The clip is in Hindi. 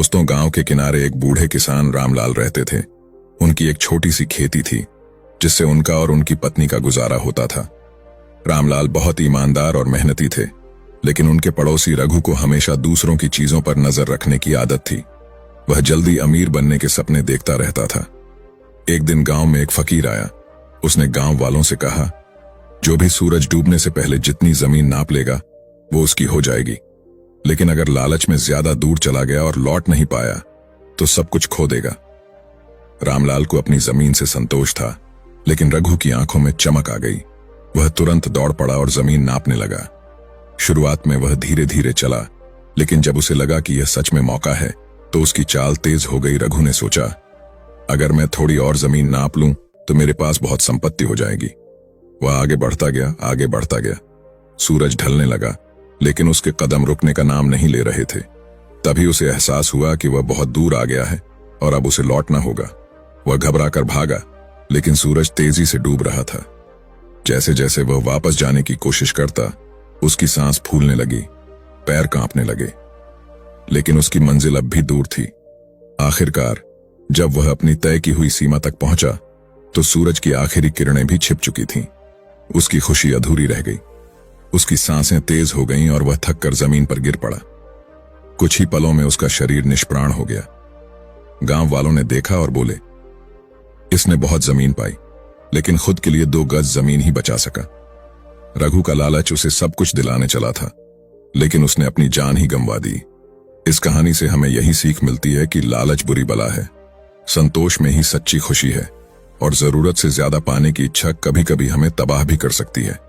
दोस्तों, गांव के किनारे एक बूढ़े किसान रामलाल रहते थे। उनकी एक छोटी सी खेती थी जिससे उनका और उनकी पत्नी का गुजारा होता था। रामलाल बहुत ईमानदार और मेहनती थे, लेकिन उनके पड़ोसी रघु को हमेशा दूसरों की चीजों पर नजर रखने की आदत थी। वह जल्दी अमीर बनने के सपने देखता रहता था। एक दिन गांव में एक फकीर आया। उसने गांव वालों से कहा, जो भी सूरज डूबने से पहले जितनी जमीन नाप लेगा वो उसकी हो जाएगी, लेकिन अगर लालच में ज्यादा दूर चला गया और लौट नहीं पाया तो सब कुछ खो देगा। रामलाल को अपनी जमीन से संतोष था, लेकिन रघु की आंखों में चमक आ गई। वह तुरंत दौड़ पड़ा और जमीन नापने लगा। शुरुआत में वह धीरे धीरे चला, लेकिन जब उसे लगा कि यह सच में मौका है तो उसकी चाल तेज हो गई। रघु ने सोचा, अगर मैं थोड़ी और जमीन नाप लूं तो मेरे पास बहुत संपत्ति हो जाएगी। वह आगे बढ़ता गया, आगे बढ़ता गया। सूरज ढलने लगा, लेकिन उसके कदम रुकने का नाम नहीं ले रहे थे। तभी उसे एहसास हुआ कि वह बहुत दूर आ गया है और अब उसे लौटना होगा। वह घबराकर भागा, लेकिन सूरज तेजी से डूब रहा था। जैसे जैसे वह वापस जाने की कोशिश करता, उसकी सांस फूलने लगी, पैर कांपने लगे, लेकिन उसकी मंजिल अब भी दूर थी। आखिरकार जब वह अपनी तय की हुई सीमा तक पहुंचा तो सूरज की आखिरी किरणें भी छिप चुकी थीं। उसकी खुशी अधूरी रह गई। उसकी सांसें तेज हो गईं और वह थककर जमीन पर गिर पड़ा। कुछ ही पलों में उसका शरीर निष्प्राण हो गया। गांव वालों ने देखा और बोले, इसने बहुत जमीन पाई, लेकिन खुद के लिए 2 गज जमीन ही बचा सका। रघु का लालच उसे सब कुछ दिलाने चला था, लेकिन उसने अपनी जान ही गंवा दी। इस कहानी से हमें यही सीख मिलती है कि लालच बुरी बला है। संतोष में ही सच्ची खुशी है, और जरूरत से ज्यादा पाने की इच्छा कभी कभी हमें तबाह भी कर सकती है।